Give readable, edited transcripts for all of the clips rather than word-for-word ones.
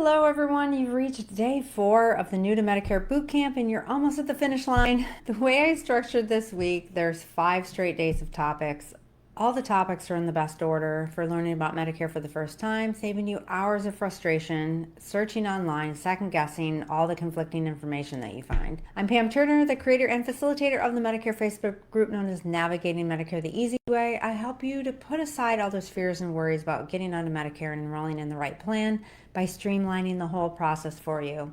Hello everyone, you've reached day 4 of the New to Medicare Bootcamp and you're almost at the finish line. The way I structured this week, there's 5 straight days of topics. All the topics are in the best order for learning about Medicare for the first time, saving you hours of frustration, searching online, second guessing all the conflicting information that you find. I'm Pam Turner, the creator and facilitator of the Medicare Facebook group known as Navigating Medicare the Easy Way. I help you to put aside all those fears and worries about getting onto Medicare and enrolling in the right plan by streamlining the whole process for you.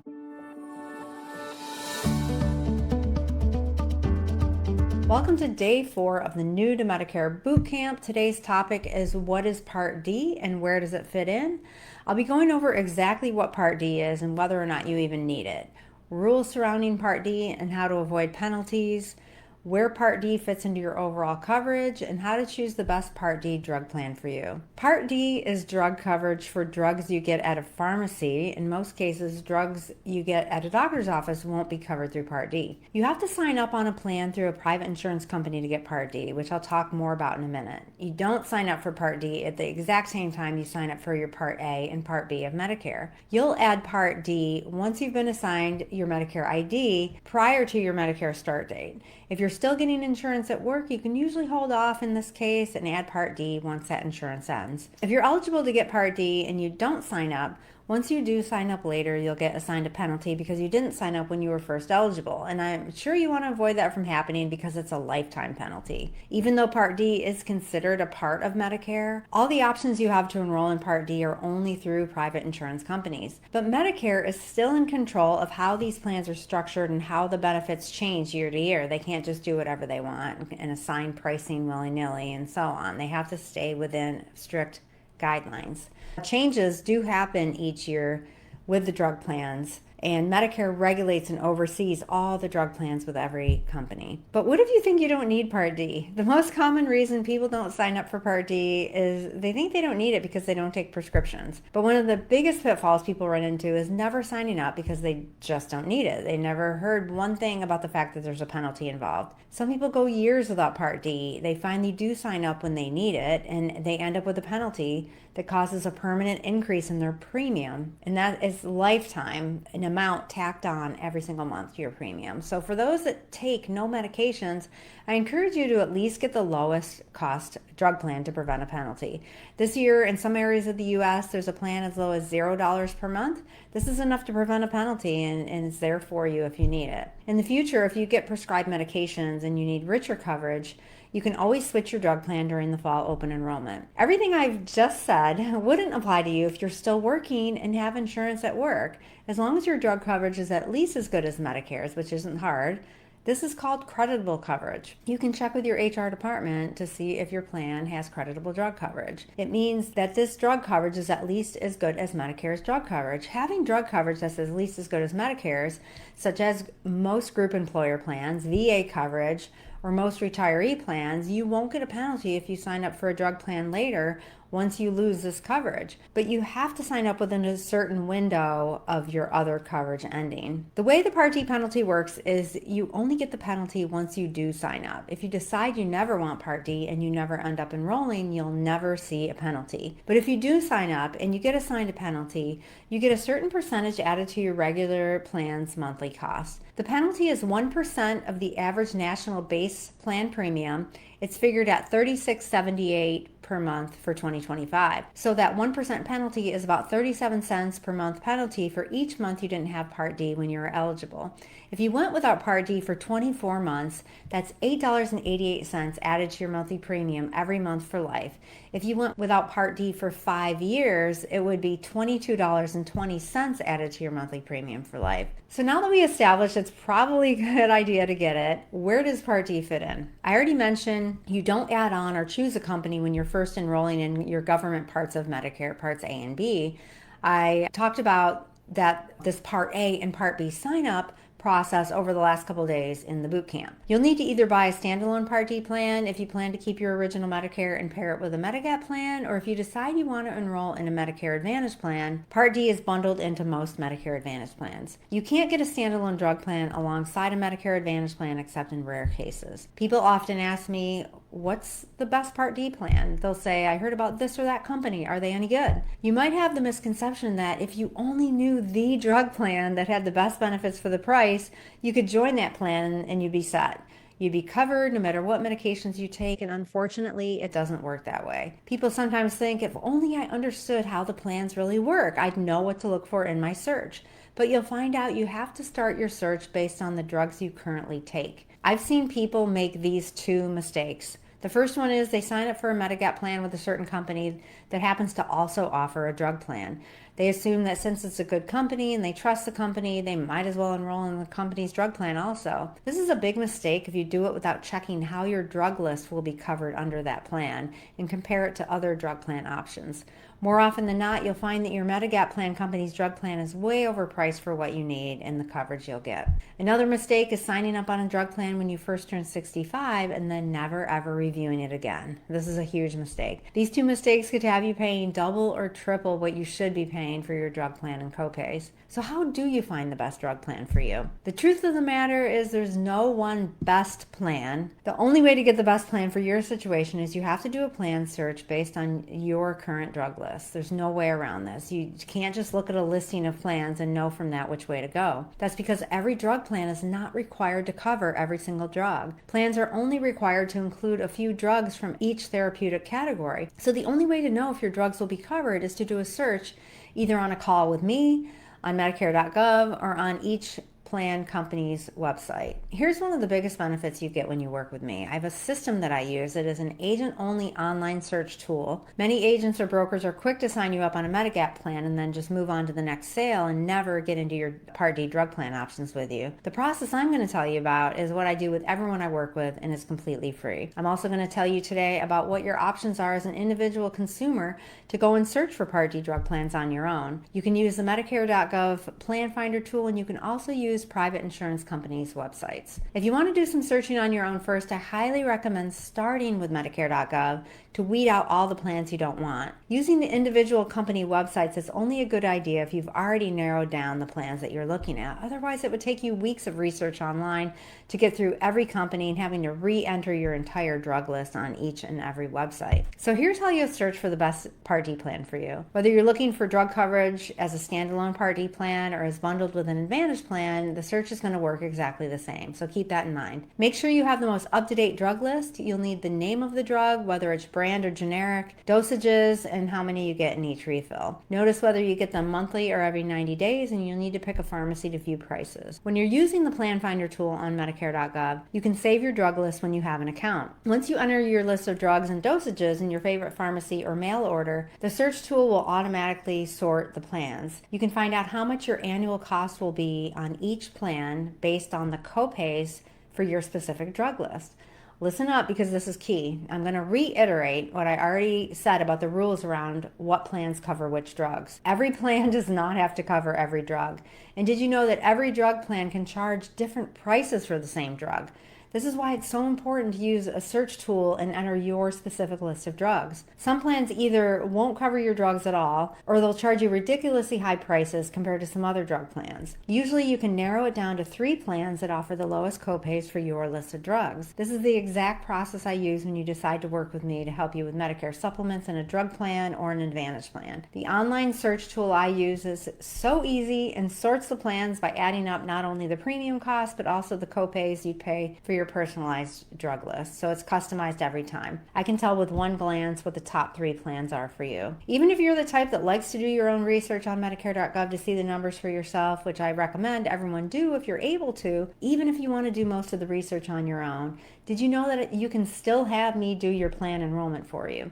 Welcome to day 4 of the New to Medicare Bootcamp. Today's topic is what is Part D and where does it fit in? I'll be going over exactly what Part D is and whether or not you even need it, rules surrounding Part D and how to avoid penalties, where Part D fits into your overall coverage, and how to choose the best Part D drug plan for you. Part D is drug coverage for drugs you get at a pharmacy. In most cases, drugs you get at a doctor's office won't be covered through Part D. You have to sign up on a plan through a private insurance company to get Part D, which I'll talk more about in a minute. You don't sign up for Part D at the exact same time you sign up for your Part A and Part B of Medicare. You'll add Part D once you've been assigned your Medicare ID prior to your Medicare start date. If you're still getting insurance at work, you can usually hold off in this case and add Part D once that insurance ends. If you're eligible to get Part D and you don't sign up, once you do sign up later, you'll get assigned a penalty because you didn't sign up when you were first eligible. And I'm sure you want to avoid that from happening because it's a lifetime penalty. Even though Part D is considered a part of Medicare, all the options you have to enroll in Part D are only through private insurance companies. But Medicare is still in control of how these plans are structured and how the benefits change year to year. They can't just do whatever they want and assign pricing willy-nilly and so on. They have to stay within strict guidelines. Changes do happen each year with the drug plans, and Medicare regulates and oversees all the drug plans with every company. But what if you think you don't need Part D? The most common reason people don't sign up for Part D is they think they don't need it because they don't take prescriptions. But one of the biggest pitfalls people run into is never signing up because they just don't need it. They never heard one thing about the fact that there's a penalty involved. Some people go years without Part D. They finally do sign up when they need it, and they end up with a penalty that causes a permanent increase in their premium, and that is lifetime, an amount tacked on every single month to your premium. So for those that take no medications, I encourage you to at least get the lowest cost drug plan to prevent a penalty. This year, in some areas of the U.S., there's a plan as low as $0 per month. This is enough to prevent a penalty, and it's there for you if you need it. In the future, if you get prescribed medications and you need richer coverage, you can always switch your drug plan during the fall open enrollment. Everything I've just said wouldn't apply to you if you're still working and have insurance at work. As long as your drug coverage is at least as good as Medicare's, which isn't hard, this is called creditable coverage. You can check with your HR department to see if your plan has creditable drug coverage. It means that this drug coverage is at least as good as Medicare's drug coverage. Having drug coverage that's at least as good as Medicare's, such as most group employer plans, VA coverage, or most retiree plans, you won't get a penalty if you sign up for a drug plan later once you lose this coverage. But you have to sign up within a certain window of your other coverage ending. The way the Part D penalty works is you only get the penalty once you do sign up. If you decide you never want Part D and you never end up enrolling, you'll never see a penalty. But if you do sign up and you get assigned a penalty, you get a certain percentage added to your regular plan's monthly cost. The penalty is 1% of the average national base plan premium. It's figured at $36.78 per month for 2025. So that 1% penalty is about 37 cents per month penalty for each month you didn't have Part D when you were eligible. If you went without Part D for 24 months, that's $8.88 added to your monthly premium every month for life. If you went without Part D for 5 years, it would be $22.20 added to your monthly premium for life. So now that we established it's probably a good idea to get it, where does Part D fit in? I already mentioned you don't add on or choose a company when you're first enrolling in your government parts of Medicare, Parts A and B. I talked about that this Part A and Part B sign up process over the last couple of days in the boot camp. You'll need to either buy a standalone Part D plan if you plan to keep your original Medicare and pair it with a Medigap plan, or if you decide you want to enroll in a Medicare Advantage plan. Part D is bundled into most Medicare Advantage plans. You can't get a standalone drug plan alongside a Medicare Advantage plan except in rare cases. People often ask me, what's the best Part D plan? They'll say, I heard about this or that company. Are they any good? You might have the misconception that if you only knew the drug plan that had the best benefits for the price, you could join that plan and you'd be set. You'd be covered no matter what medications you take, and unfortunately, it doesn't work that way. People sometimes think, if only I understood how the plans really work, I'd know what to look for in my search. But you'll find out you have to start your search based on the drugs you currently take. I've seen people make these two mistakes. The first one is they sign up for a Medigap plan with a certain company that happens to also offer a drug plan. They assume that since it's a good company and they trust the company, they might as well enroll in the company's drug plan also. This is a big mistake if you do it without checking how your drug list will be covered under that plan and compare it to other drug plan options. More often than not, you'll find that your Medigap plan company's drug plan is way overpriced for what you need and the coverage you'll get. Another mistake is signing up on a drug plan when you first turn 65 and then never ever reviewing it again. This is a huge mistake. These two mistakes could have you paying double or triple what you should be paying for your drug plan and copays. So how do you find the best drug plan for you? The truth of the matter is there's no one best plan. The only way to get the best plan for your situation is you have to do a plan search based on your current drug list. There's no way around this. You can't just look at a listing of plans and know from that which way to go. That's because every drug plan is not required to cover every single drug. Plans are only required to include a few drugs from each therapeutic category. So the only way to know if your drugs will be covered is to do a search either on a call with me, on Medicare.gov, or on each plan company's website. Here's one of the biggest benefits you get when you work with me. I have a system that I use. It is an agent-only online search tool. Many agents or brokers are quick to sign you up on a Medigap plan and then just move on to the next sale and never get into your Part D drug plan options with you. The process I'm going to tell you about is what I do with everyone I work with, and it's completely free. I'm also going to tell you today about what your options are as an individual consumer to go and search for Part D drug plans on your own. You can use the Medicare.gov plan finder tool, and you can also use private insurance companies' websites. If you want to do some searching on your own first, I highly recommend starting with Medicare.gov to weed out all the plans you don't want. Using the individual company websites is only a good idea if you've already narrowed down the plans that you're looking at. Otherwise, it would take you weeks of research online to get through every company and having to re-enter your entire drug list on each and every website. So here's how you'll search for the best Part D plan for you. Whether you're looking for drug coverage as a standalone Part D plan or as bundled with an Advantage plan, the search is going to work exactly the same. So keep that in mind. Make sure you have the most up-to-date drug list. You'll need the name of the drug, whether it's brand or generic, dosages, and how many you get in each refill. Notice whether you get them monthly or every 90 days, and you'll need to pick a pharmacy to view prices. When you're using the Plan Finder tool on Medicare.gov, you can save your drug list when you have an account. Once you enter your list of drugs and dosages in your favorite pharmacy or mail order, the search tool will automatically sort the plans. You can find out how much your annual cost will be on each plan based on the copays for your specific drug list. Listen up, because this is key. I'm going to reiterate what I already said about the rules around what plans cover which drugs. Every plan does not have to cover every drug. And did you know that every drug plan can charge different prices for the same drug? This is why it's so important to use a search tool and enter your specific list of drugs. Some plans either won't cover your drugs at all, or they'll charge you ridiculously high prices compared to some other drug plans. Usually you can narrow it down to 3 plans that offer the lowest copays for your list of drugs. This is the exact process I use when you decide to work with me to help you with Medicare supplements in a drug plan or an Advantage plan. The online search tool I use is so easy and sorts the plans by adding up not only the premium cost, but also the copays you pay for your personalized drug list, so it's customized every time. I can tell with one glance what the top 3 plans are for you. Even if you're the type that likes to do your own research on Medicare.gov to see the numbers for yourself, which I recommend everyone do if you're able to, even if you want to do most of the research on your own, did you know that you can still have me do your plan enrollment for you?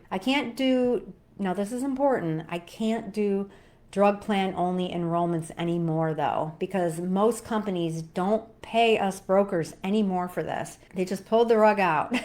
Now this is important, I can't do drug plan only enrollments anymore though, because most companies don't pay us brokers anymore for this. They just pulled the rug out.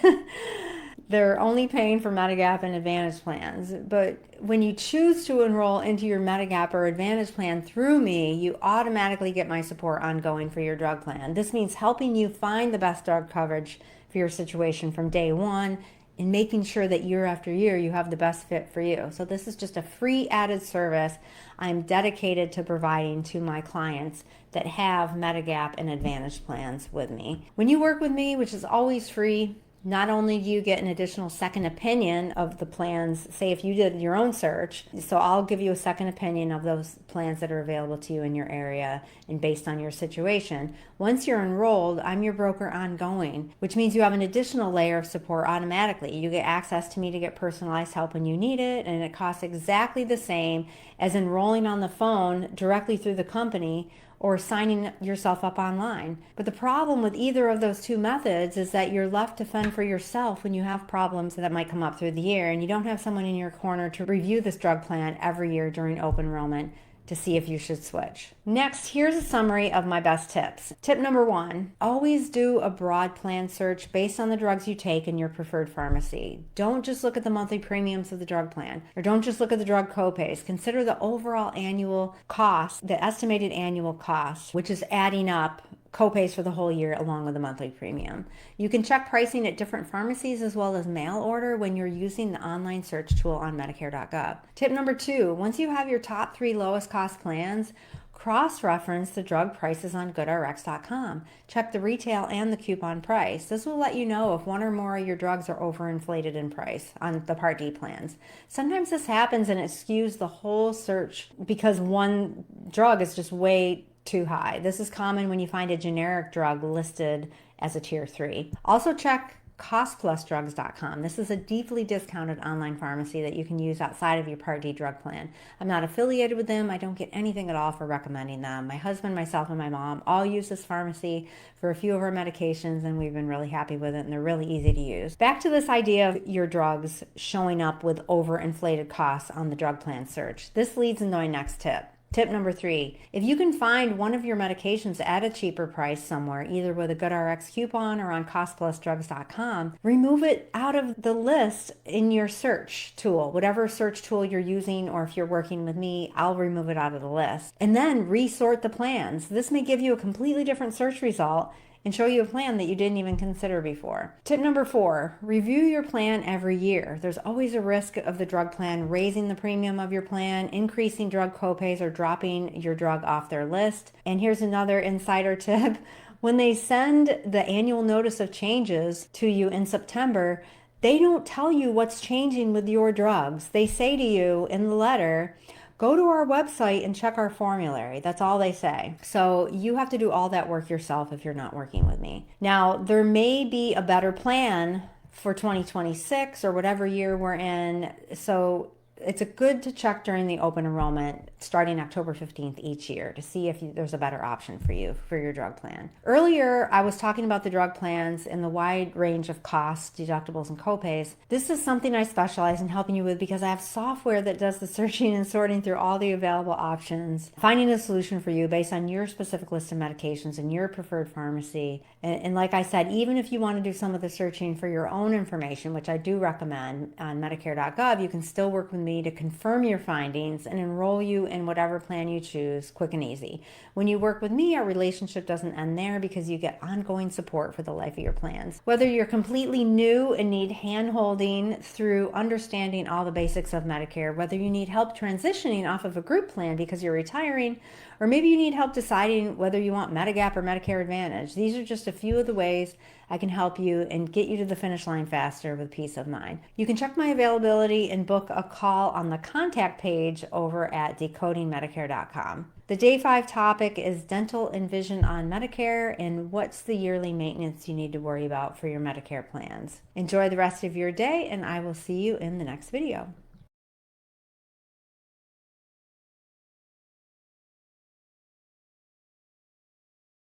They're only paying for Medigap and Advantage plans. But when you choose to enroll into your Medigap or Advantage plan through me, you automatically get my support ongoing for your drug plan. This means helping you find the best drug coverage for your situation from day one, and making sure that year after year you have the best fit for you. So this is just a free added service I'm dedicated to providing to my clients that have Medigap and Advantage plans with me. When you work with me, which is always free, Not only do you get an additional second opinion of the plans, say if you did your own search, so I'll give you a second opinion of those plans that are available to you in your area and based on your situation. Once you're enrolled, I'm your broker ongoing, which means you have an additional layer of support automatically. You get access to me to get personalized help when you need it, and it costs exactly the same as enrolling on the phone directly through the company or signing yourself up online. But the problem with either of those two methods is that you're left to fend for yourself when you have problems that might come up through the year, and you don't have someone in your corner to review this drug plan every year during open enrollment to see if you should switch. Next, here's a summary of my best tips. Tip number 1, always do a broad plan search based on the drugs you take in your preferred pharmacy. Don't just look at the monthly premiums of the drug plan, or don't just look at the drug copays. Consider the overall annual cost, the estimated annual cost, which is adding up copays for the whole year along with the monthly premium. You can check pricing at different pharmacies as well as mail order when you're using the online search tool on Medicare.gov. Tip number 2, once you have your top 3 lowest cost plans, cross-reference the drug prices on GoodRx.com. Check the retail and the coupon price. This will let you know if one or more of your drugs are overinflated in price on the Part D plans. Sometimes this happens and it skews the whole search because one drug is just way too high. This is common when you find a generic drug listed as a tier 3. Also check costplusdrugs.com. This is a deeply discounted online pharmacy that you can use outside of your Part D drug plan. I'm not affiliated with them. I don't get anything at all for recommending them. My husband, myself, and my mom all use this pharmacy for a few of our medications, and we've been really happy with it, and they're really easy to use. Back to this idea of your drugs showing up with overinflated costs on the drug plan search. This leads into my next tip. Tip number 3, if you can find one of your medications at a cheaper price somewhere, either with a GoodRx coupon or on costplusdrugs.com, remove it out of the list in your search tool. Whatever search tool you're using, or if you're working with me, I'll remove it out of the list. And then resort the plans. This may give you a completely different search result and show you a plan that you didn't even consider before. Tip number 4, review your plan every year. There's always a risk of the drug plan raising the premium of your plan, increasing drug copays, or dropping your drug off their list. And here's another insider tip. When they send the annual notice of changes to you in September, they don't tell you what's changing with your drugs. They say to you in the letter, go to our website and check our formulary. That's all they say. So you have to do all that work yourself if you're not working with me. Now, there may be a better plan for 2026 or whatever year we're in. So it's good to check during the open enrollment starting October 15th each year to see if there's a better option for you for your drug plan. Earlier, I was talking about the drug plans and the wide range of costs, deductibles, and copays. This is something I specialize in helping you with because I have software that does the searching and sorting through all the available options, finding a solution for you based on your specific list of medications and your preferred pharmacy. And like I said, even if you want to do some of the searching for your own information, which I do recommend on Medicare.gov, you can still work with me to confirm your findings and enroll you in whatever plan you choose, quick and easy. When you work with me, our relationship doesn't end there because you get ongoing support for the life of your plans. Whether you're completely new and need hand-holding through understanding all the basics of Medicare, whether you need help transitioning off of a group plan because you're retiring, or maybe you need help deciding whether you want Medigap or Medicare Advantage. These are just a few of the ways I can help you and get you to the finish line faster with peace of mind. You can check my availability and book a call on the contact page over at decodingmedicare.com. The day 5 topic is dental and vision on Medicare and what's the yearly maintenance you need to worry about for your Medicare plans. Enjoy the rest of your day, and I will see you in the next video.